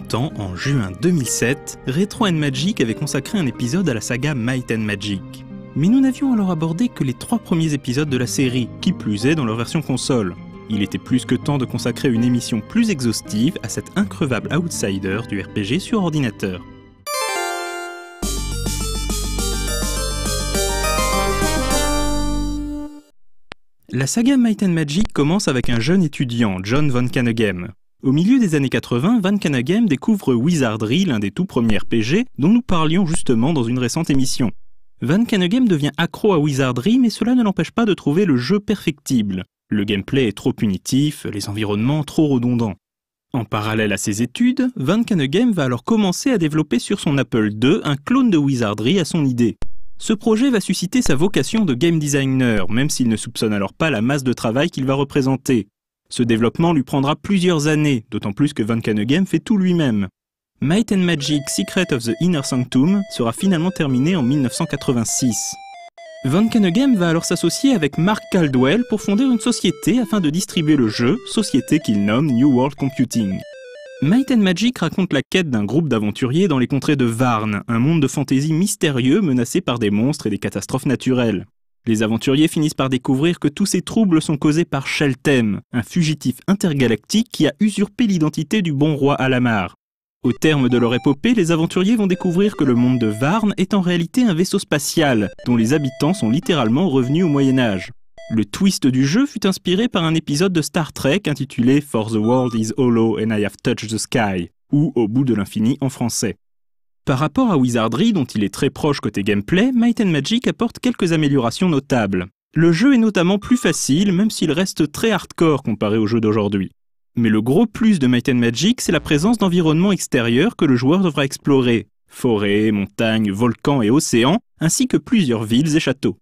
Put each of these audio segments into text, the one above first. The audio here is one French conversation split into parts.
temps, en juin 2007, Retro & Magic avait consacré un épisode à la saga Might & Magic. Mais nous n'avions alors abordé que les 3 premiers épisodes de la série, qui plus est dans leur version console. Il était plus que temps de consacrer une émission plus exhaustive à cet increvable outsider du RPG sur ordinateur. La saga Might & Magic commence avec un jeune étudiant, John Von Kannegem. Au milieu des années 80, Von Kannegem découvre Wizardry, l'un des tout premiers RPG, dont nous parlions justement dans une récente émission. Von Kannegem devient accro à Wizardry, mais cela ne l'empêche pas de trouver le jeu perfectible. Le gameplay est trop punitif, les environnements trop redondants. En parallèle à ses études, Von Kannegem va alors commencer à développer sur son Apple II un clone de Wizardry à son idée. Ce projet va susciter sa vocation de game designer, même s'il ne soupçonne alors pas la masse de travail qu'il va représenter. Ce développement lui prendra plusieurs années, d'autant plus que Von Kannegem fait tout lui-même. Might & Magic Secret of the Inner Sanctum sera finalement terminé en 1986. Von Kannegem va alors s'associer avec Mark Caldwell pour fonder une société afin de distribuer le jeu, société qu'il nomme New World Computing. Might & Magic raconte la quête d'un groupe d'aventuriers dans les contrées de Varn, un monde de fantaisie mystérieux menacé par des monstres et des catastrophes naturelles. Les aventuriers finissent par découvrir que tous ces troubles sont causés par Sheltem, un fugitif intergalactique qui a usurpé l'identité du bon roi Alamar. Au terme de leur épopée, les aventuriers vont découvrir que le monde de Varn est en réalité un vaisseau spatial, dont les habitants sont littéralement revenus au Moyen-Âge. Le twist du jeu fut inspiré par un épisode de Star Trek intitulé « For the world is hollow and I have touched the sky » ou « Au bout de l'infini » en français. Par rapport à Wizardry, dont il est très proche côté gameplay, Might & Magic apporte quelques améliorations notables. Le jeu est notamment plus facile, même s'il reste très hardcore comparé aux jeux d'aujourd'hui. Mais le gros plus de Might & Magic, c'est la présence d'environnements extérieurs que le joueur devra explorer. Forêts, montagnes, volcans et océans, ainsi que plusieurs villes et châteaux.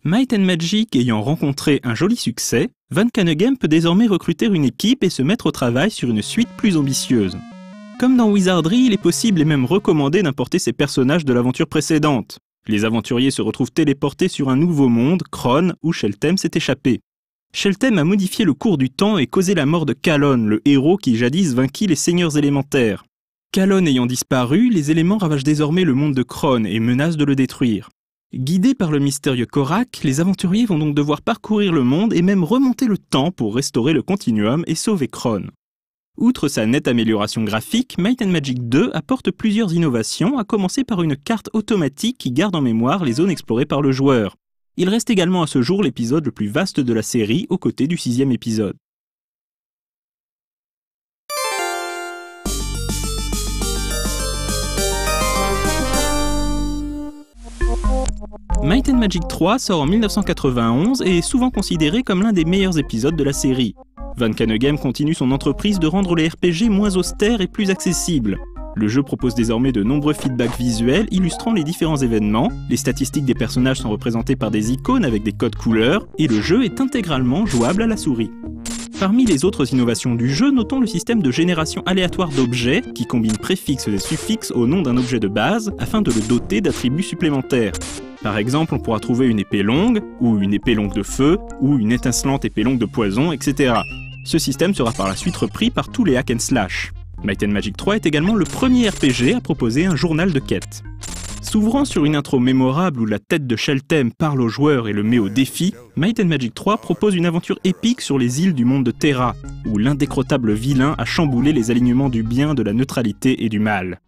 Might & Magic ayant rencontré un joli succès, Von Kannegem peut désormais recruter une équipe et se mettre au travail sur une suite plus ambitieuse. Comme dans Wizardry, il est possible et même recommandé d'importer ces personnages de l'aventure précédente. Les aventuriers se retrouvent téléportés sur un nouveau monde, Krone, où Sheltem s'est échappé. Sheltem a modifié le cours du temps et causé la mort de Kalon, le héros qui jadis vainquit les seigneurs élémentaires. Kalon ayant disparu, les éléments ravagent désormais le monde de Krone et menacent de le détruire. Guidés par le mystérieux Korak, les aventuriers vont donc devoir parcourir le monde et même remonter le temps pour restaurer le continuum et sauver Krone. Outre sa nette amélioration graphique, Might & Magic 2 apporte plusieurs innovations, à commencer par une carte automatique qui garde en mémoire les zones explorées par le joueur. Il reste également à ce jour l'épisode le plus vaste de la série, aux côtés du 6e épisode. Might & Magic 3 sort en 1991 et est souvent considéré comme l'un des meilleurs épisodes de la série. Von Kannegem continue son entreprise de rendre les RPG moins austères et plus accessibles. Le jeu propose désormais de nombreux feedbacks visuels illustrant les différents événements, les statistiques des personnages sont représentées par des icônes avec des codes couleurs, et le jeu est intégralement jouable à la souris. Parmi les autres innovations du jeu, notons le système de génération aléatoire d'objets qui combine préfixes et suffixes au nom d'un objet de base afin de le doter d'attributs supplémentaires. Par exemple, on pourra trouver une épée longue, ou une épée longue de feu, ou une étincelante épée longue de poison, etc. Ce système sera par la suite repris par tous les hack and slash. Might & Magic 3 est également le premier RPG à proposer un journal de quête. S'ouvrant sur une intro mémorable où la tête de Sheltem parle aux joueurs et le met au défi, Might & Magic 3 propose une aventure épique sur les îles du monde de Terra, où l'indécrottable vilain a chamboulé les alignements du bien, de la neutralité et du mal.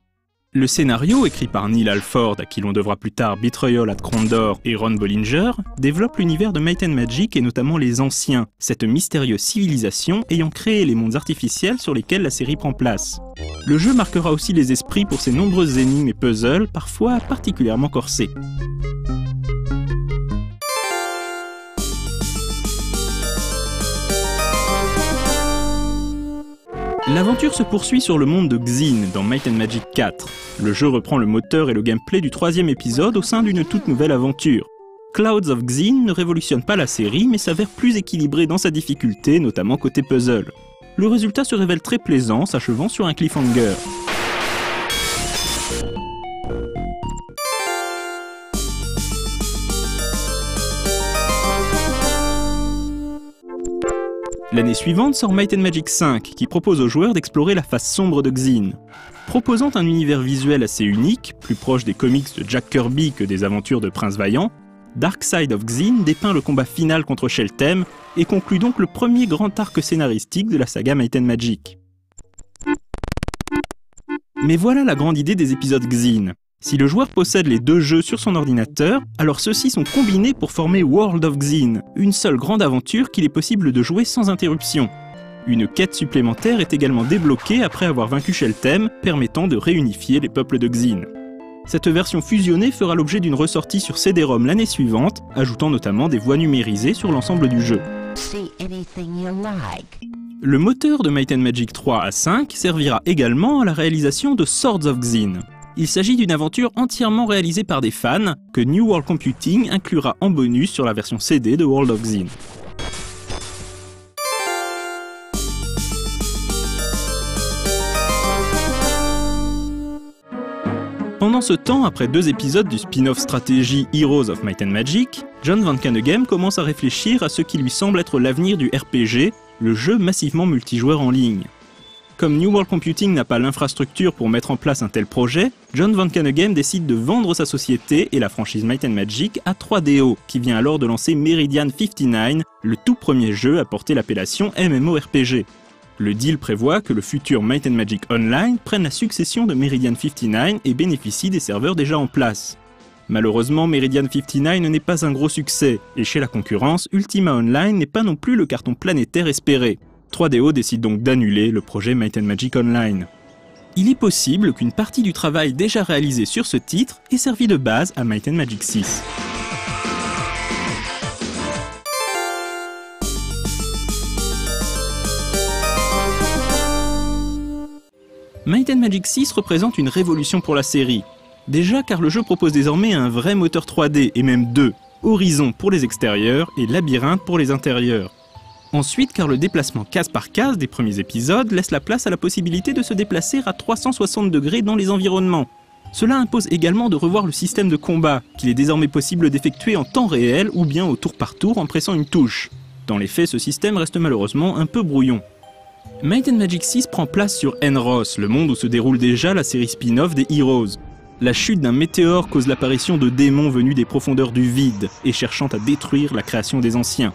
Le scénario, écrit par Neil Alford, à qui l'on devra plus tard Betrayal at Krondor et Ron Bollinger, développe l'univers de Might & Magic et notamment les Anciens, cette mystérieuse civilisation ayant créé les mondes artificiels sur lesquels la série prend place. Le jeu marquera aussi les esprits pour ses nombreuses énigmes et puzzles, parfois particulièrement corsés. L'aventure se poursuit sur le monde de Xeen dans Might & Magic 4. Le jeu reprend le moteur et le gameplay du 3e épisode au sein d'une toute nouvelle aventure. Clouds of Xeen ne révolutionne pas la série mais s'avère plus équilibré dans sa difficulté, notamment côté puzzle. Le résultat se révèle très plaisant, s'achevant sur un cliffhanger. L'année suivante sort Might and Magic 5, qui propose aux joueurs d'explorer la face sombre de Xin. Proposant un univers visuel assez unique, plus proche des comics de Jack Kirby que des aventures de Prince Vaillant, Dark Side of Xin dépeint le combat final contre Sheltem et conclut donc le premier grand arc scénaristique de la saga Might and Magic. Mais voilà la grande idée des épisodes Xin. Si le joueur possède les deux jeux sur son ordinateur, alors ceux-ci sont combinés pour former World of Xin, une seule grande aventure qu'il est possible de jouer sans interruption. Une quête supplémentaire est également débloquée après avoir vaincu Sheltem, permettant de réunifier les peuples de Xin. Cette version fusionnée fera l'objet d'une ressortie sur CD-ROM l'année suivante, ajoutant notamment des voix numérisées sur l'ensemble du jeu. Le moteur de Might and Magic 3 à 5 servira également à la réalisation de Swords of Xin. Il s'agit d'une aventure entièrement réalisée par des fans, que New World Computing inclura en bonus sur la version CD de World of Xin. Pendant ce temps, après 2 épisodes du spin-off stratégie Heroes of Might and Magic, John Van Caneghem commence à réfléchir à ce qui lui semble être l'avenir du RPG, le jeu massivement multijoueur en ligne. Comme New World Computing n'a pas l'infrastructure pour mettre en place un tel projet, John Van Caneghem décide de vendre sa société et la franchise Might and Magic à 3DO, qui vient alors de lancer Meridian 59, le tout premier jeu à porter l'appellation MMORPG. Le deal prévoit que le futur Might and Magic Online prenne la succession de Meridian 59 et bénéficie des serveurs déjà en place. Malheureusement, Meridian 59 n'est pas un gros succès, et chez la concurrence, Ultima Online n'est pas non plus le carton planétaire espéré. 3DO décide donc d'annuler le projet Might and Magic Online. Il est possible qu'une partie du travail déjà réalisé sur ce titre ait servi de base à Might and Magic 6. Might and Magic 6 représente une révolution pour la série. Déjà car le jeu propose désormais un vrai moteur 3D, et même deux, Horizon pour les extérieurs et Labyrinthe pour les intérieurs. Ensuite car le déplacement case par case des premiers épisodes laisse la place à la possibilité de se déplacer à 360 degrés dans les environnements. Cela impose également de revoir le système de combat, qu'il est désormais possible d'effectuer en temps réel ou bien au tour par tour en pressant une touche. Dans les faits, ce système reste malheureusement un peu brouillon. Might and Magic 6 prend place sur Enros, le monde où se déroule déjà la série spin-off des Heroes. La chute d'un météore cause l'apparition de démons venus des profondeurs du vide et cherchant à détruire la création des anciens.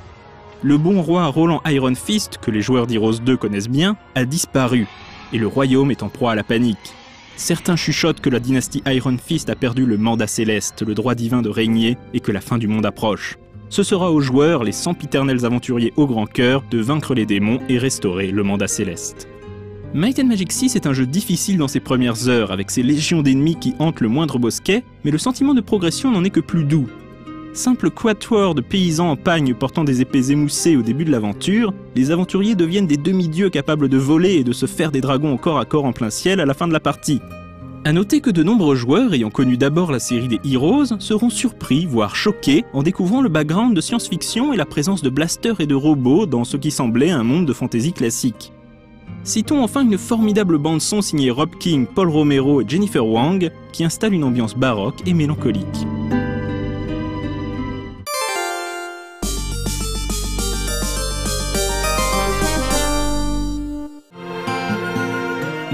Le bon roi Roland Iron Fist, que les joueurs d'Heroes 2 connaissent bien, a disparu, et le royaume est en proie à la panique. Certains chuchotent que la dynastie Iron Fist a perdu le mandat céleste, le droit divin de régner, et que la fin du monde approche. Ce sera aux joueurs, les sempiternels aventuriers au grand cœur, de vaincre les démons et restaurer le mandat céleste. Might and Magic 6 est un jeu difficile dans ses premières heures, avec ses légions d'ennemis qui hantent le moindre bosquet, mais le sentiment de progression n'en est que plus doux. Simple quatuor de paysans en pagne portant des épées émoussées au début de l'aventure, les aventuriers deviennent des demi-dieux capables de voler et de se faire des dragons au corps à corps en plein ciel à la fin de la partie. A noter que de nombreux joueurs ayant connu d'abord la série des Heroes seront surpris, voire choqués, en découvrant le background de science-fiction et la présence de blasters et de robots dans ce qui semblait un monde de fantasy classique. Citons enfin une formidable bande-son signée Rob King, Paul Romero et Jennifer Wang, qui installe une ambiance baroque et mélancolique.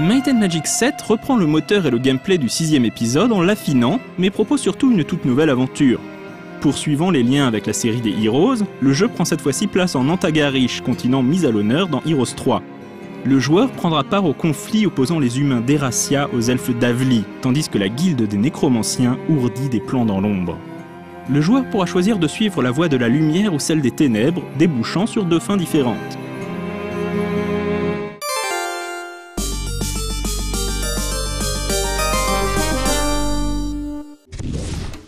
Might and Magic 7 reprend le moteur et le gameplay du 6e épisode en l'affinant, mais propose surtout une toute nouvelle aventure. Poursuivant les liens avec la série des Heroes, le jeu prend cette fois-ci place en Antagarish, continent mis à l'honneur dans Heroes 3. Le joueur prendra part au conflit opposant les humains d'Erasia aux elfes d'Avli, tandis que la guilde des nécromanciens ourdit des plans dans l'ombre. Le joueur pourra choisir de suivre la voie de la lumière ou celle des ténèbres, débouchant sur 2 fins différentes.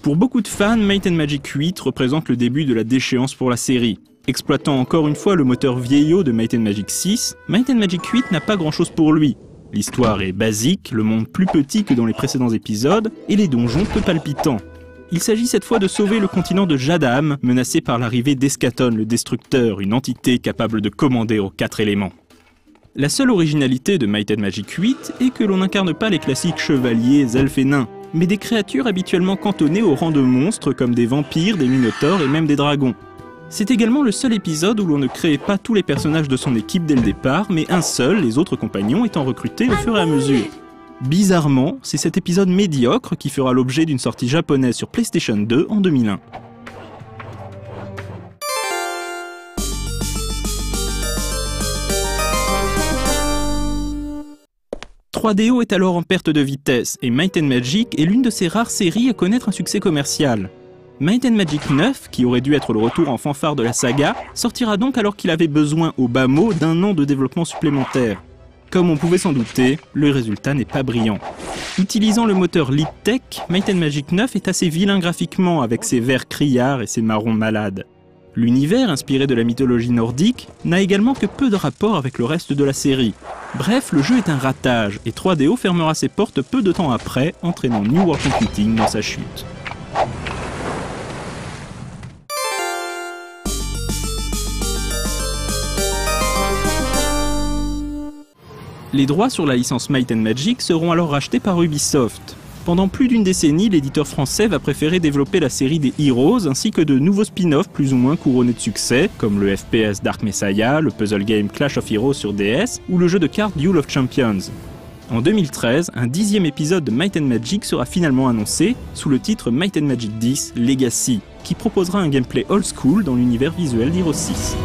Pour beaucoup de fans, Might and Magic 8 représente le début de la déchéance pour la série. Exploitant encore une fois le moteur vieillot de Might and Magic 6, Might and Magic 8 n'a pas grand chose pour lui. L'histoire est basique, le monde plus petit que dans les précédents épisodes, et les donjons peu palpitants. Il s'agit cette fois de sauver le continent de Jadam, menacé par l'arrivée d'Eschaton le Destructeur, une entité capable de commander aux 4 éléments. La seule originalité de Might and Magic 8 est que l'on n'incarne pas les classiques chevaliers, elfes et nains, mais des créatures habituellement cantonnées au rang de monstres comme des vampires, des minotaures et même des dragons. C'est également le seul épisode où l'on ne créait pas tous les personnages de son équipe dès le départ, mais un seul, les autres compagnons étant recrutés au fur et à mesure. Bizarrement, c'est cet épisode médiocre qui fera l'objet d'une sortie japonaise sur PlayStation 2 en 2001. 3DO est alors en perte de vitesse et Might & Magic est l'une de ces rares séries à connaître un succès commercial. Might & Magic 9, qui aurait dû être le retour en fanfare de la saga, sortira donc alors qu'il avait besoin au bas mot d'1 an de développement supplémentaire. Comme on pouvait s'en douter, le résultat n'est pas brillant. Utilisant le moteur Leap Tech, Might & Magic 9 est assez vilain graphiquement avec ses verts criards et ses marrons malades. L'univers, inspiré de la mythologie nordique, n'a également que peu de rapport avec le reste de la série. Bref, le jeu est un ratage, et 3DO fermera ses portes peu de temps après, entraînant New World Computing dans sa chute. Les droits sur la licence Might & Magic seront alors rachetés par Ubisoft. Pendant plus d'une décennie, l'éditeur français va préférer développer la série des Heroes ainsi que de nouveaux spin-offs plus ou moins couronnés de succès, comme le FPS Dark Messiah, le puzzle game Clash of Heroes sur DS ou le jeu de cartes Duel of Champions. En 2013, un 10e épisode de Might & Magic sera finalement annoncé sous le titre Might & Magic 10 Legacy, qui proposera un gameplay old school dans l'univers visuel d'Heroes 6.